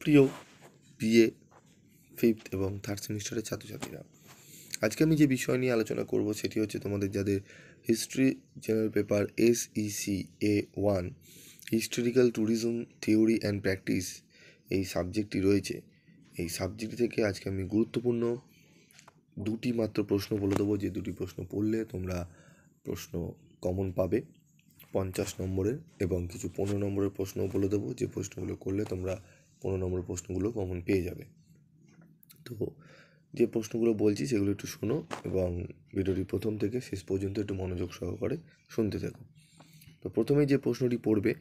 প্রিয় BA 5th এবং 3rd সেমিস্টারের ছাত্রছাত্রীরা, আজকে আমি যে বিষয় নিয়ে আলোচনা করব সেটি হচ্ছে তোমাদের যাদের history general paper SEC A1 historical tourism theory and practice এই সাবজেক্টটি রয়েছে। এই সাবজেক্ট থেকে আজকে আমি গুরুত্বপূর্ণ দুটি মাত্র প্রশ্ন বলে দেবো, যে দুটি প্রশ্ন পড়লে তোমরা প্রশ্ন কমন পাবে 50 নম্বরের, এবং কিছু 15 নম্বরের প্রশ্নও বলে দেবো যে প্রশ্নগুলো করলে তোমরা 15 নম্বরের প্রশ্নগুলো কমন পেয়ে যাবে। তো যে প্রশ্নগুলো বলছি সেগুলো একটু শোনো এবং ভিডিওটি প্রথম থেকে শেষ পর্যন্ত একটু মনোযোগ সহকারে শুনতে থাকো। তো প্রথমে যে প্রশ্নটি পড়বে,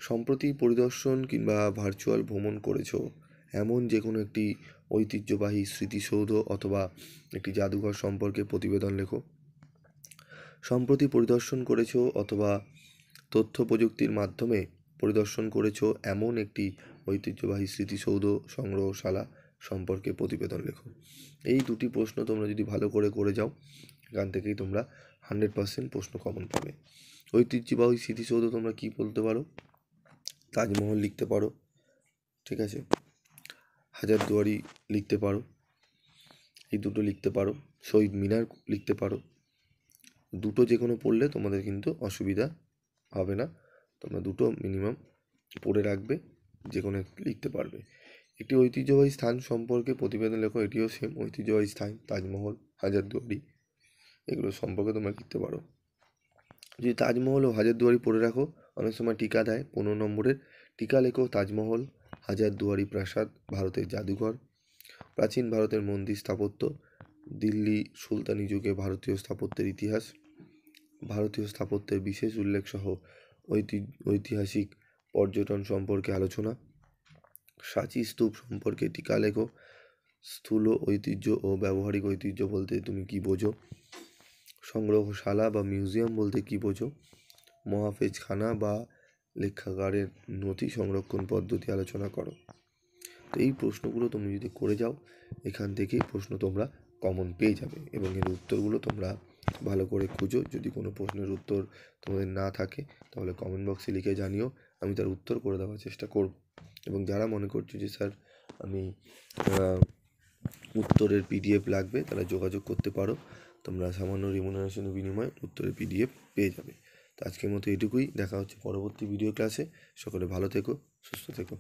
সম্প্রতি পরিদর্শন কিংবা ভার্চুয়াল ভ্রমণ করেছো এমন যে কোনো একটি ঐতিহ্যবাহী স্মৃতিসৌধ অথবা একটি জাদুঘর সম্পর্কে প্রতিবেদন লেখো। সম্প্রতি পরিদর্শন করেছো অথবা তথ্য প্রযুক্তির মাধ্যমে পরিদর্শন করেছো এমন একটি ঐতিহ্যবাহী স্মৃতিসৌধ সংগ্রহশালা সম্পর্কে প্রতিবেদন লেখো। এই দুটি প্রশ্ন তোমরা যদি ভালো করে যাও, এখান থেকেই তোমরা 100% প্রশ্ন কমন পাবে। ঐতিহ্যবাহী স্মৃতিসৌধ তোমরা কি বলতে পারো? তাজমহল লিখতে পারো, ঠিক আছে, হাজারদুয়ারি লিখতে পারো, এই দুটো লিখতে পারো, শহীদ মিনার লিখতে পারো। দুটো যে কোনো পড়লে তোমাদের কিন্তু অসুবিধা হবে না, তোমরা দুটো মিনিমাম পড়ে রাখবে, যে কোনো লিখতে পারবে। একটি ঐতিহ্যবাহী স্থান সম্পর্কে প্রতিবেদন লেখো, এটিও সেম ঐতিহ্যবাহী স্থান, তাজমহল, হাজারদুয়ারি এগুলো সম্পর্কে তোমরা লিখতে পারো। যদি তাজমহল ও হাজারদুয়ারি পড়ে রাখো, অনেক সময় টিকা দেয় 15 নম্বরের, টিকা লেখো তাজমহল, হাজারদুয়ারি প্রাসাদ, ভারতের জাদুঘর, প্রাচীন ভারতের মন্দির স্থাপত্য, দিল্লি সুলতানি যুগে ভারতীয় স্থাপত্যের ইতিহাস, ভারতীয় স্থাপত্যের বিশেষ উল্লেখ সহ ঐতিহাসিক পর্যটন সম্পর্কে আলোচনা, সাঁচি স্তূপ সম্পর্কে টিকা লেখো, স্থূল ঐতিহ্য ও ব্যবহারিক ঐতিহ্য বলতে তুমি কি বোঝো, সংগ্রহশালা বা মিউজিয়াম বলতে কি বোঝো, মহাফেজখানা বা লেখাগারের নথি সংরক্ষণ পদ্ধতি আলোচনা করো। তো এই প্রশ্নগুলো তুমি যদি করে যাও, এখান থেকে প্রশ্ন তোমরা কমন পেয়ে যাবে এবং এর উত্তরগুলো তোমরা ভালো করে খুঁজো। যদি কোনো প্রশ্নের উত্তর তোমাদের না থাকে তাহলে কমেন্ট বক্সে লিখে জানিও, আমি তার উত্তর করে দেওয়ার চেষ্টা করব। এবং যারা মনে করছো যে স্যার আমি উত্তরের PDF লাগবে, তারা যোগাযোগ করতে পারো, তোমরা সামান্য রিমুনারেশনের বিনিময়ে উত্তরের PDF পেয়ে যাবে। তো আজকের মতো এটুকুই, দেখা হচ্ছে পরবর্তী ভিডিও ক্লাসে। সকলে ভালো থেকো, সুস্থ থেকো।